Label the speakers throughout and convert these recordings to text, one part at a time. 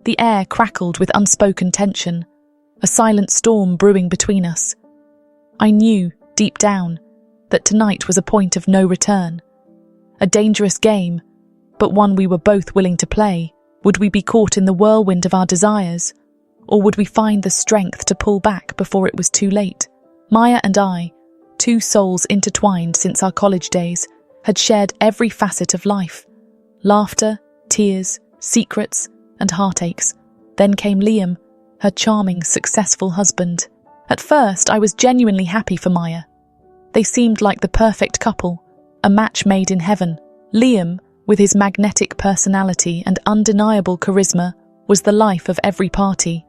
Speaker 1: The air crackled with unspoken tension, a silent storm brewing between us. I knew, deep down, that tonight was a point of no return. A dangerous game, but one we were both willing to play. Would we be caught in the whirlwind of our desires, or would we find the strength to pull back before it was too late? Maya and I, two souls intertwined since our college days, had shared every facet of life. Laughter, tears, secrets, and heartaches. Then came Liam, her charming, successful husband. At first, I was genuinely happy for Maya. They seemed like the perfect couple, a match made in heaven. Liam, with his magnetic personality and undeniable charisma, was the life of every party.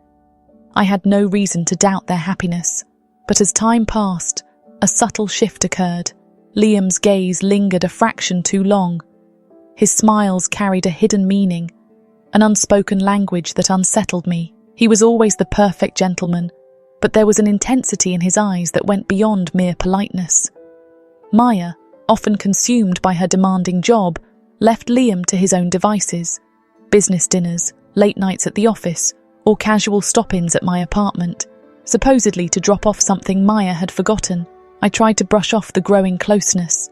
Speaker 1: I had no reason to doubt their happiness. But as time passed, a subtle shift occurred. Liam's gaze lingered a fraction too long. His smiles carried a hidden meaning, an unspoken language that unsettled me. He was always the perfect gentleman, but there was an intensity in his eyes that went beyond mere politeness. Maya, often consumed by her demanding job, left Liam to his own devices. Business dinners, late nights at the office, or casual stop-ins at my apartment, supposedly to drop off something Maya had forgotten. I tried to brush off the growing closeness,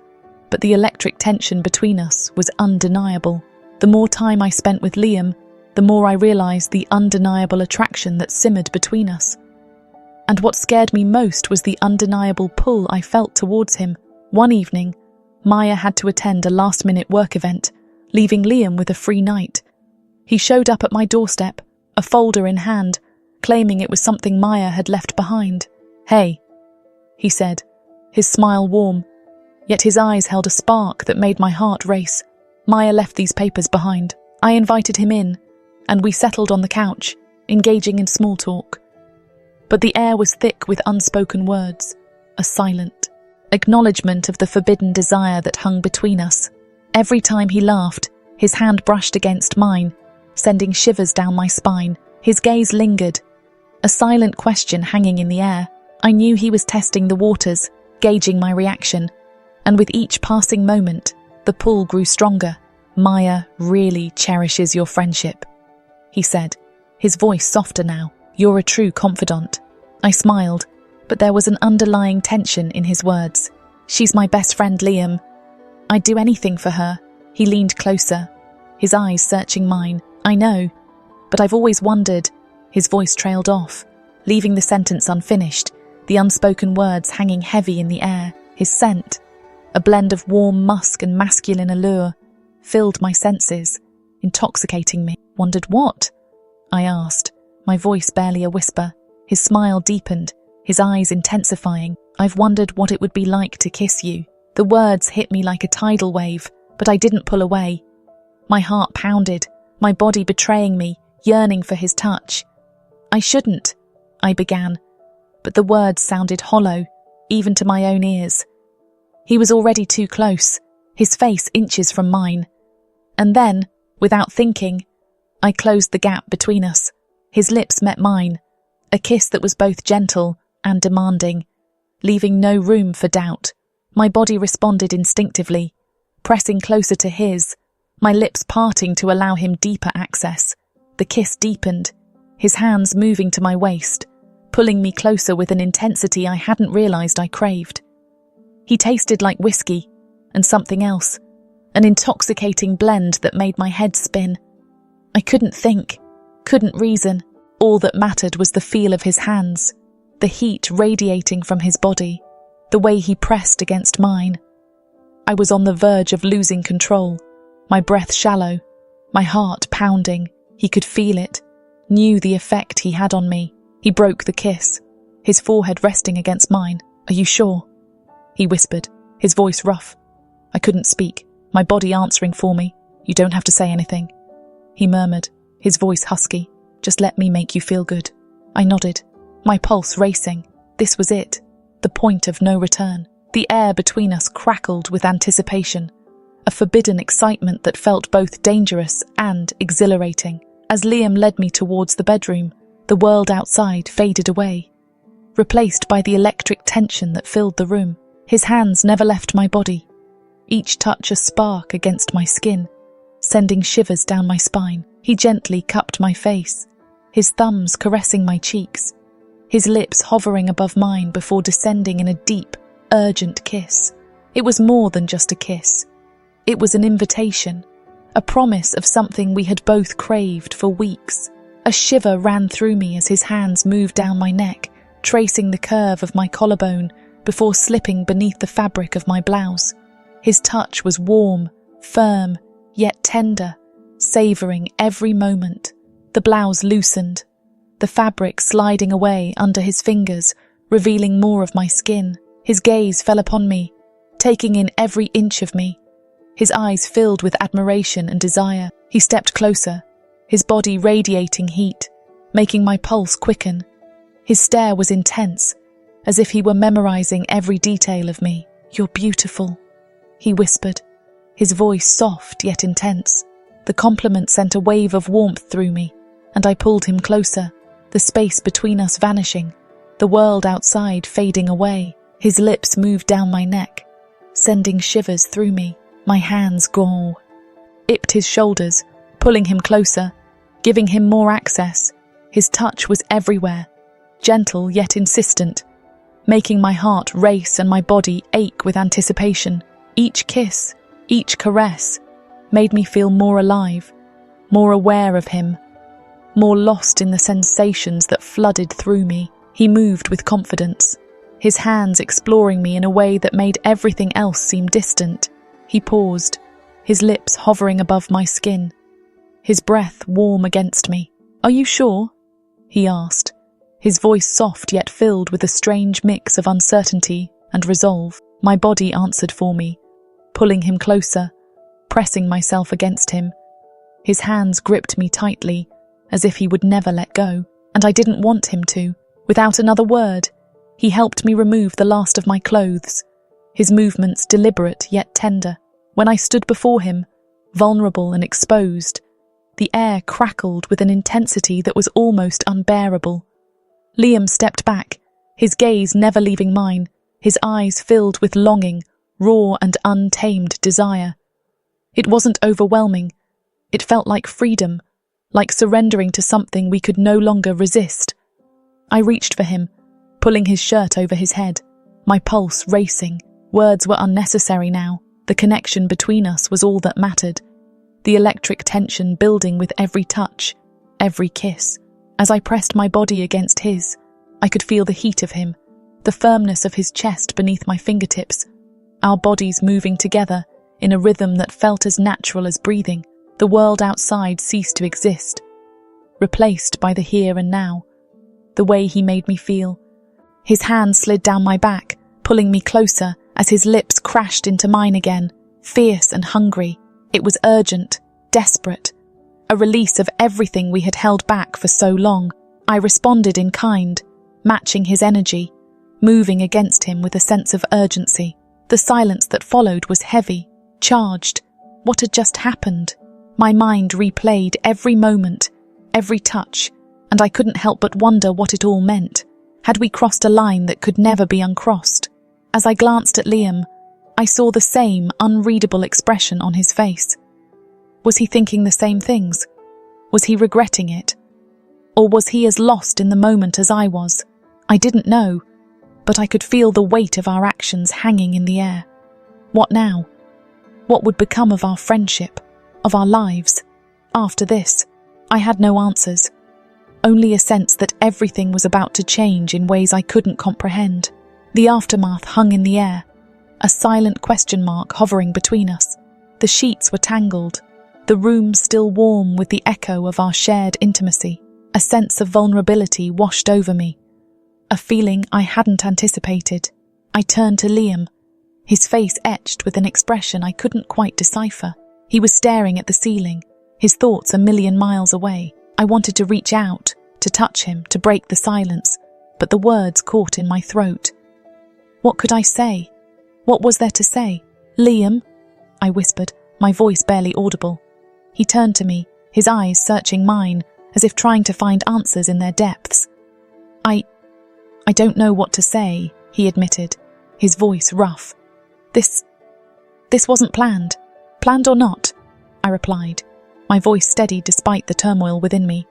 Speaker 1: but the electric tension between us was undeniable. The more time I spent with Liam, the more I realized the undeniable attraction that simmered between us. And what scared me most was the undeniable pull I felt towards him. One evening, Maya had to attend a last-minute work event, leaving Liam with a free night. He showed up at my doorstep, a folder in hand, claiming it was something Maya had left behind. "Hey," he said, his smile warm, yet his eyes held a spark that made my heart race. Maya left these papers behind. I invited him in, and we settled on the couch, engaging in small talk. But the air was thick with unspoken words, a silent acknowledgement of the forbidden desire that hung between us. Every time he laughed, his hand brushed against mine, sending shivers down my spine. His gaze lingered, a silent question hanging in the air. I knew he was testing the waters, gauging my reaction, and with each passing moment, the pull grew stronger. "Maya really cherishes your friendship," he said, his voice softer now. "You're a true confidant." I smiled, but there was an underlying tension in his words. "She's my best friend, Liam. I'd do anything for her." He leaned closer, his eyes searching mine. "I know, but I've always wondered." His voice trailed off, leaving the sentence unfinished, the unspoken words hanging heavy in the air. His scent, a blend of warm musk and masculine allure, filled my senses, intoxicating me. "Wondered what?" I asked, my voice barely a whisper. His smile deepened, his eyes intensifying. "I've wondered what it would be like to kiss you." The words hit me like a tidal wave, but I didn't pull away. My heart pounded, my body betraying me, yearning for his touch. "I shouldn't," I began, but the words sounded hollow, even to my own ears. He was already too close, his face inches from mine. And then, without thinking, I closed the gap between us. His lips met mine, a kiss that was both gentle and demanding, leaving no room for doubt. My body responded instinctively, pressing closer to his, my lips parting to allow him deeper access. The kiss deepened, his hands moving to my waist, pulling me closer with an intensity I hadn't realized I craved. He tasted like whiskey and something else, an intoxicating blend that made my head spin. I couldn't think, couldn't reason. All that mattered was the feel of his hands, the heat radiating from his body, the way he pressed against mine. I was on the verge of losing control, my breath shallow, my heart pounding. He could feel it, knew the effect he had on me. He broke the kiss, his forehead resting against mine. "Are you sure?" he whispered, his voice rough. I couldn't speak, my body answering for me. "You don't have to say anything," he murmured, his voice husky. "Just let me make you feel good." I nodded, my pulse racing. This was it, the point of no return. The air between us crackled with anticipation, a forbidden excitement that felt both dangerous and exhilarating. As Liam led me towards the bedroom, the world outside faded away, replaced by the electric tension that filled the room. His hands never left my body, each touch a spark against my skin, sending shivers down my spine. He gently cupped my face, his thumbs caressing my cheeks, his lips hovering above mine before descending in a deep, urgent kiss. It was more than just a kiss. It was an invitation, a promise of something we had both craved for weeks. A shiver ran through me as his hands moved down my neck, tracing the curve of my collarbone before slipping beneath the fabric of my blouse. His touch was warm, firm, yet tender, savouring every moment. The blouse loosened, the fabric sliding away under his fingers, revealing more of my skin. His gaze fell upon me, taking in every inch of me. His eyes filled with admiration and desire. He stepped closer, his body radiating heat, making my pulse quicken. His stare was intense, as if he were memorizing every detail of me. "You're beautiful," he whispered, his voice soft yet intense. The compliment sent a wave of warmth through me, and I pulled him closer, the space between us vanishing, the world outside fading away. His lips moved down my neck, sending shivers through me. My hands gripped his shoulders, pulling him closer, giving him more access. His touch was everywhere, gentle yet insistent, making my heart race and my body ache with anticipation. Each kiss, each caress, made me feel more alive, more aware of him, more lost in the sensations that flooded through me. He moved with confidence, his hands exploring me in a way that made everything else seem distant. He paused, his lips hovering above my skin, his breath warm against me. "Are you sure?" he asked, his voice soft yet filled with a strange mix of uncertainty and resolve. My body answered for me, pulling him closer, pressing myself against him. His hands gripped me tightly, as if he would never let go, and I didn't want him to. Without another word, he helped me remove the last of my clothes, his movements deliberate yet tender. When I stood before him, vulnerable and exposed, the air crackled with an intensity that was almost unbearable. Liam stepped back, his gaze never leaving mine, his eyes filled with longing, raw and untamed desire. It wasn't overwhelming. It felt like freedom, like surrendering to something we could no longer resist. I reached for him, pulling his shirt over his head, my pulse racing. Words were unnecessary now. The connection between us was all that mattered, the electric tension building with every touch, every kiss. As I pressed my body against his, I could feel the heat of him, the firmness of his chest beneath my fingertips, our bodies moving together in a rhythm that felt as natural as breathing. The world outside ceased to exist, replaced by the here and now, the way he made me feel. His hand slid down my back, pulling me closer as his lips crashed into mine again, fierce and hungry. It was urgent, desperate, a release of everything we had held back for so long. I responded in kind, matching his energy, moving against him with a sense of urgency. The silence that followed was heavy, charged. What had just happened? My mind replayed every moment, every touch, and I couldn't help but wonder what it all meant. Had we crossed a line that could never be uncrossed? As I glanced at Liam, I saw the same unreadable expression on his face. Was he thinking the same things? Was he regretting it? Or was he as lost in the moment as I was? I didn't know, but I could feel the weight of our actions hanging in the air. What now? What would become of our friendship, of our lives? After this, I had no answers, only a sense that everything was about to change in ways I couldn't comprehend. The aftermath hung in the air, a silent question mark hovering between us. The sheets were tangled, the room still warm with the echo of our shared intimacy. A sense of vulnerability washed over me, a feeling I hadn't anticipated. I turned to Liam, his face etched with an expression I couldn't quite decipher. He was staring at the ceiling, his thoughts a million miles away. I wanted to reach out, to touch him, to break the silence, but the words caught in my throat. What could I say? What was there to say? "Liam," I whispered, my voice barely audible. He turned to me, his eyes searching mine, as if trying to find answers in their depths. I don't know what to say," he admitted, his voice rough. This wasn't planned. Planned or not, I replied, my voice steady despite the turmoil within me.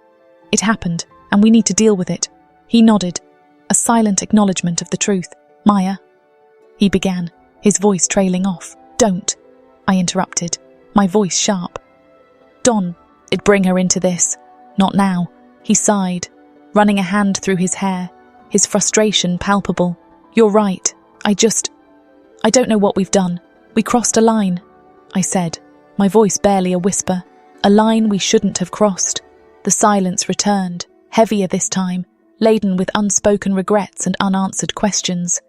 Speaker 1: It happened, and we need to deal with it. He nodded, a silent acknowledgement of the truth. Maya, he began, his voice trailing off. Don't, I interrupted, my voice sharp. Don, it'd bring her into this. Not now, he sighed, running a hand through his hair, his frustration palpable. You're right, I don't know what we've done. We crossed a line, I said, my voice barely a whisper. A line we shouldn't have crossed. The silence returned, heavier this time, laden with unspoken regrets and unanswered questions.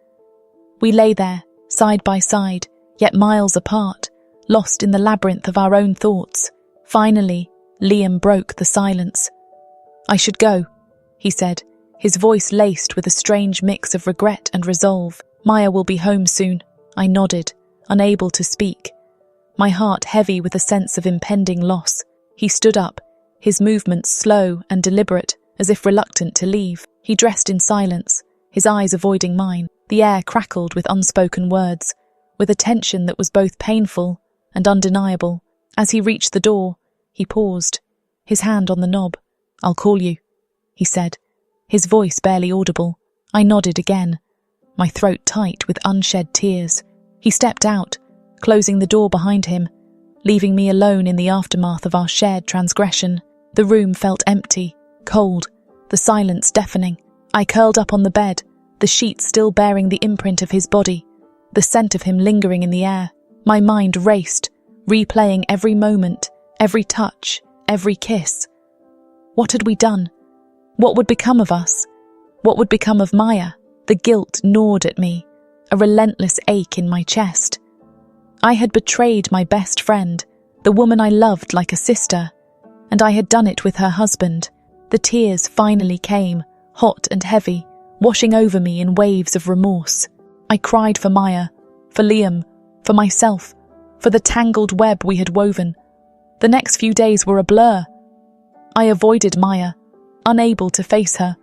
Speaker 1: We lay there, side by side, yet miles apart, lost in the labyrinth of our own thoughts. Finally, Liam broke the silence. I should go, he said, his voice laced with a strange mix of regret and resolve. Maya will be home soon. I nodded, unable to speak, my heart heavy with a sense of impending loss. He stood up, his movements slow and deliberate, as if reluctant to leave. He dressed in silence, his eyes avoiding mine. The air crackled with unspoken words, with a tension that was both painful and undeniable. As he reached the door, he paused, his hand on the knob. I'll call you, he said, his voice barely audible. I nodded again, my throat tight with unshed tears. He stepped out, closing the door behind him, leaving me alone in the aftermath of our shared transgression. The room felt empty, cold, the silence deafening. I curled up on the bed, the sheets still bearing the imprint of his body, the scent of him lingering in the air. My mind raced, replaying every moment, every touch, every kiss. What had we done? What would become of us? What would become of Maya? The guilt gnawed at me, a relentless ache in my chest. I had betrayed my best friend, the woman I loved like a sister, and I had done it with her husband. The tears finally came, hot and heavy, washing over me in waves of remorse. I cried for Maya, for Liam, for myself, for the tangled web we had woven. The next few days were a blur. I avoided Maya, unable to face her,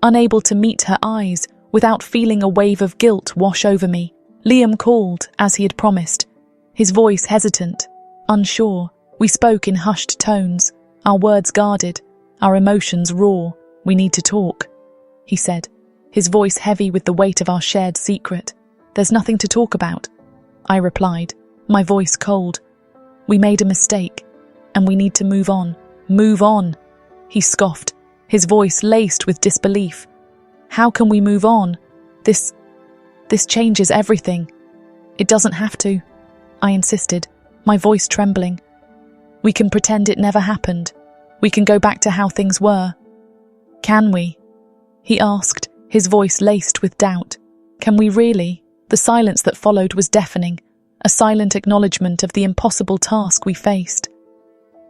Speaker 1: unable to meet her eyes without feeling a wave of guilt wash over me. Liam called, as he had promised, his voice hesitant, unsure. We spoke in hushed tones, our words guarded, our emotions raw. We need to talk, he said, his voice heavy with the weight of our shared secret. There's nothing to talk about, I replied, my voice cold. We made a mistake, and we need to move on. Move on, he scoffed, his voice laced with disbelief. How can we move on? This changes everything. It doesn't have to, I insisted, my voice trembling. We can pretend it never happened. We can go back to how things were. Can we? He asked, his voice laced with doubt. Can we really? The silence that followed was deafening, a silent acknowledgement of the impossible task we faced.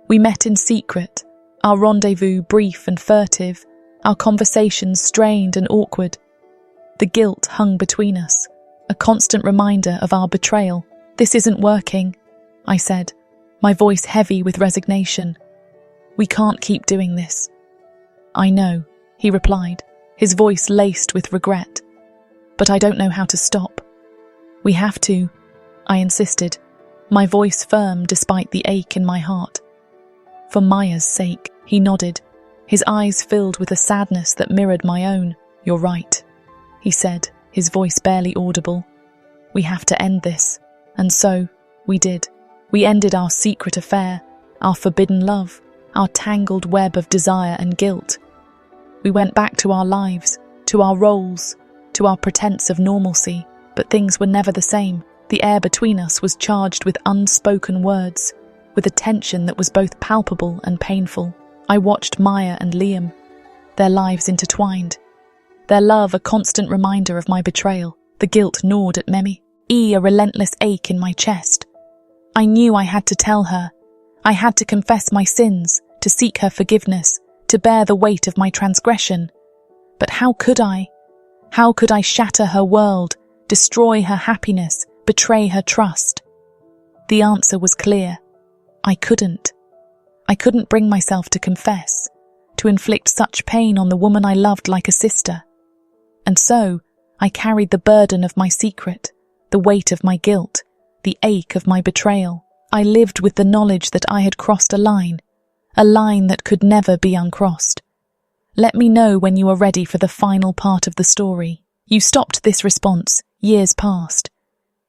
Speaker 1: We met in secret, our rendezvous brief and furtive, our conversations strained and awkward. The guilt hung between us, a constant reminder of our betrayal. This isn't working, I said, my voice heavy with resignation. We can't keep doing this. I know, he replied, his voice laced with regret. But I don't know how to stop. We have to, I insisted, my voice firm despite the ache in my heart. For Maya's sake, he nodded, his eyes filled with a sadness that mirrored my own. You're right, he said, his voice barely audible. We have to end this. And so, we did. We ended our secret affair, our forbidden love, our tangled web of desire and guilt. We went back to our lives, to our roles, to our pretense of normalcy, but things were never the same. The air between us was charged with unspoken words, with a tension that was both palpable and painful. I watched Maya and Liam, their lives intertwined, their love a constant reminder of my betrayal. The guilt gnawed at me, a relentless ache in my chest. I knew I had to tell her. I had to confess my sins, to seek her forgiveness, to bear the weight of my transgression. But how could I? How could I shatter her world, destroy her happiness, betray her trust? The answer was clear. I couldn't. I couldn't bring myself to confess, to inflict such pain on the woman I loved like a sister. And so, I carried the burden of my secret, the weight of my guilt, the ache of my betrayal. I lived with the knowledge that I had crossed a line that could never be uncrossed. Let me know when you are ready for the final part of the story. You stopped this response, years passed,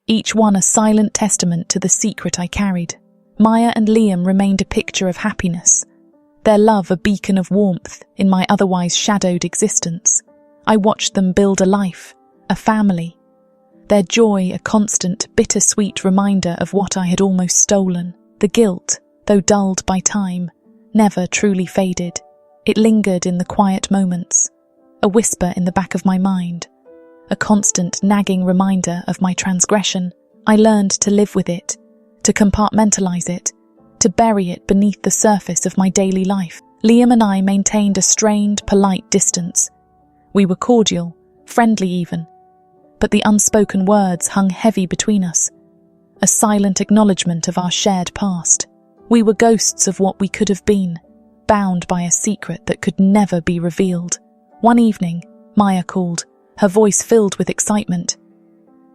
Speaker 1: each one a silent testament to the secret I carried. Maya and Liam remained a picture of happiness, their love a beacon of warmth in my otherwise shadowed existence. I watched them build a life, a family, their joy a constant, bittersweet reminder of what I had almost stolen. The guilt, though dulled by time, never truly faded. It lingered in the quiet moments, a whisper in the back of my mind, a constant nagging reminder of my transgression. I learned to live with it, to compartmentalize it, to bury it beneath the surface of my daily life. Liam and I maintained a strained, polite distance. We were cordial, friendly even, but the unspoken words hung heavy between us, a silent acknowledgement of our shared past. We were ghosts of what we could have been, bound by a secret that could never be revealed. One evening, Maya called, her voice filled with excitement.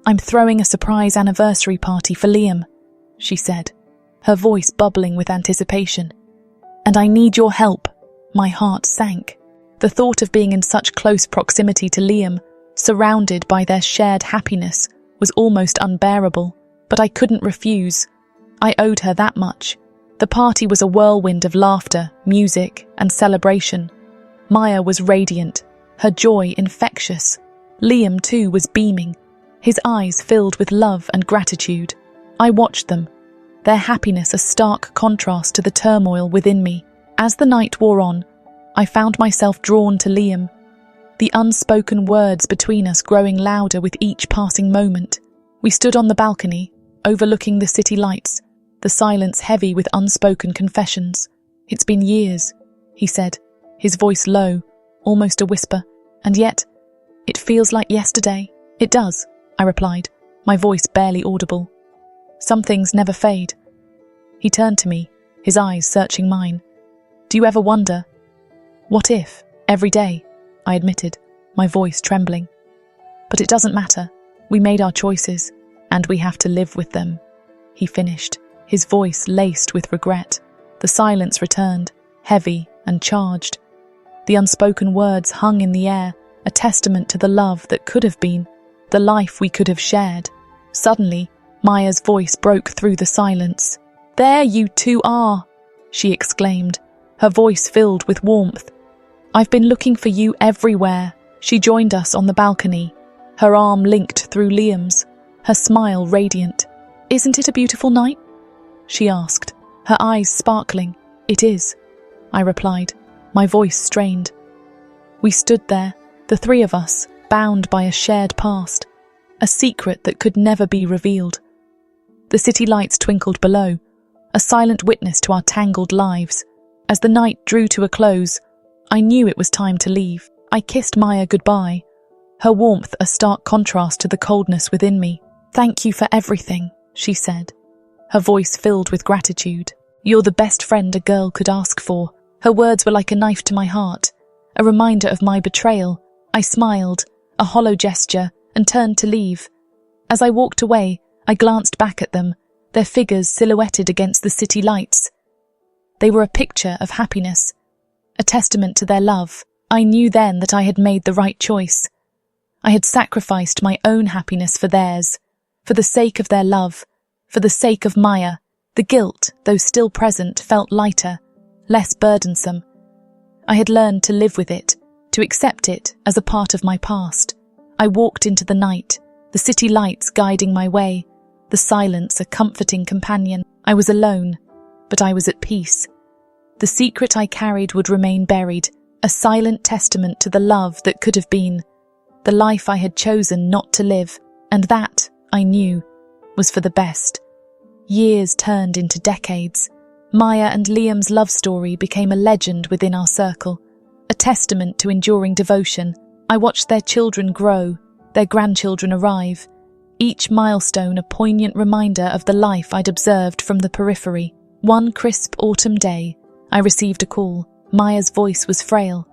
Speaker 1: "I'm throwing a surprise anniversary party for Liam," she said, her voice bubbling with anticipation. "And I need your help." My heart sank. The thought of being in such close proximity to Liam, surrounded by their shared happiness, was almost unbearable, but I couldn't refuse. I owed her that much. The party was a whirlwind of laughter, music, and celebration. Maya was radiant, her joy infectious. Liam, too, was beaming, his eyes filled with love and gratitude. I watched them, their happiness a stark contrast to the turmoil within me. As the night wore on, I found myself drawn to Liam, the unspoken words between us growing louder with each passing moment. We stood on the balcony, overlooking the city lights, the silence heavy with unspoken confessions. "It's been years," he said, his voice low, almost a whisper, "and yet, it feels like yesterday." "It does," I replied, my voice barely audible. "Some things never fade." He turned to me, his eyes searching mine. "Do you ever wonder? What if?" "Every day," I admitted, my voice trembling. "But it doesn't matter. We made our choices, and we have to live with them," he finished, his voice laced with regret. The silence returned, heavy and charged. The unspoken words hung in the air, a testament to the love that could have been, the life we could have shared. Suddenly, Maya's voice broke through the silence. "There you two are," she exclaimed, her voice filled with warmth. "I've been looking for you everywhere." She joined us on the balcony, her arm linked through Liam's, her smile radiant. "Isn't it a beautiful night?" she asked, her eyes sparkling. "It is," I replied, my voice strained. We stood there, the three of us, bound by a shared past, a secret that could never be revealed. The city lights twinkled below, a silent witness to our tangled lives. As the night drew to a close, I knew it was time to leave. I kissed Maya goodbye, her warmth a stark contrast to the coldness within me. "Thank you for everything," she said, her voice filled with gratitude. "You're the best friend a girl could ask for." Her words were like a knife to my heart, a reminder of my betrayal. I smiled, a hollow gesture, and turned to leave. As I walked away, I glanced back at them, their figures silhouetted against the city lights. They were a picture of happiness, a testament to their love. I knew then that I had made the right choice. I had sacrificed my own happiness for theirs, for the sake of their love, for the sake of Maya. The guilt, though still present, felt lighter, less burdensome. I had learned to live with it, to accept it as a part of my past. I walked into the night, the city lights guiding my way, the silence a comforting companion. I was alone, but I was at peace. The secret I carried would remain buried, a silent testament to the love that could have been, the life I had chosen not to live, and that, I knew, was for the best. Years turned into decades. Maya and Liam's love story became a legend within our circle, a testament to enduring devotion. I watched their children grow, their grandchildren arrive, each milestone a poignant reminder of the life I'd observed from the periphery. One crisp autumn day, I received a call. Maya's voice was frail,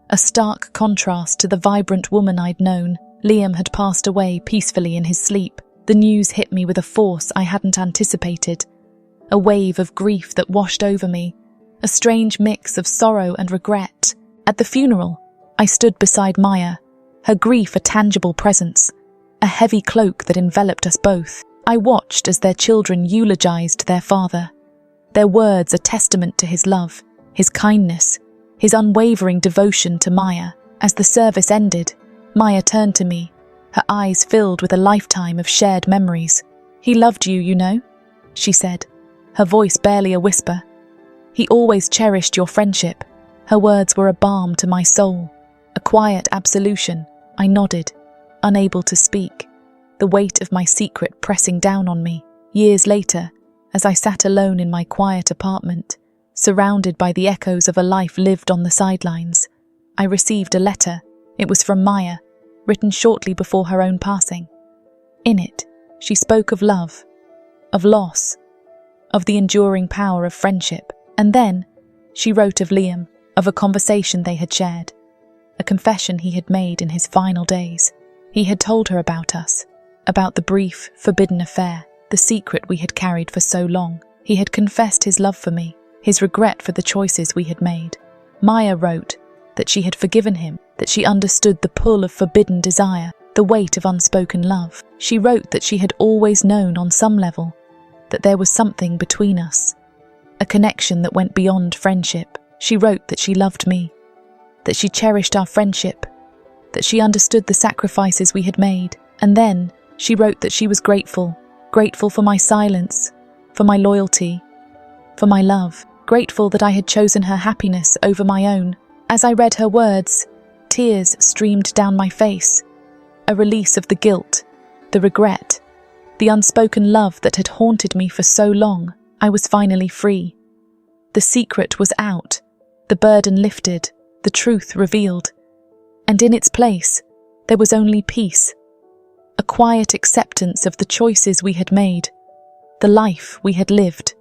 Speaker 1: a stark contrast to the vibrant woman I'd known. Liam had passed away peacefully in his sleep. The news hit me with a force I hadn't anticipated. a wave of grief that washed over me, a strange mix of sorrow and regret. At the funeral, I stood beside Maya, her grief a tangible presence, a heavy cloak that enveloped us both. I watched as their children eulogized their father, their words a testament to his love, his kindness, his unwavering devotion to Maya. As the service ended, Maya turned to me, her eyes filled with a lifetime of shared memories. "He loved you, you know," she said, her voice barely a whisper. "He always cherished your friendship." Her words were a balm to my soul, a quiet absolution. I nodded, unable to speak, the weight of my secret pressing down on me. Years later, as I sat alone in my quiet apartment, surrounded by the echoes of a life lived on the sidelines, I received a letter. It was from Maya, written shortly before her own passing. In it, she spoke of love, of loss, of the enduring power of friendship. And then, she wrote of Liam, of a conversation they had shared, a confession he had made in his final days. He had told her about us, about the brief, forbidden affair, the secret we had carried for so long. He had confessed his love for me, his regret for the choices we had made. Maya wrote that she had forgiven him, that she understood the pull of forbidden desire, the weight of unspoken love. She wrote that she had always known on some level that there was something between us, a connection that went beyond friendship. She wrote that she loved me, that she cherished our friendship, that she understood the sacrifices we had made. And then she wrote that she was grateful for my silence, for my loyalty, for my love, grateful that I had chosen her happiness over my own. As I read her words, tears streamed down my face, a release of the guilt, the regret, the unspoken love that had haunted me for so long. I was finally free. The secret was out, the burden lifted, the truth revealed. And in its place, there was only peace, a quiet acceptance of the choices we had made, the life we had lived.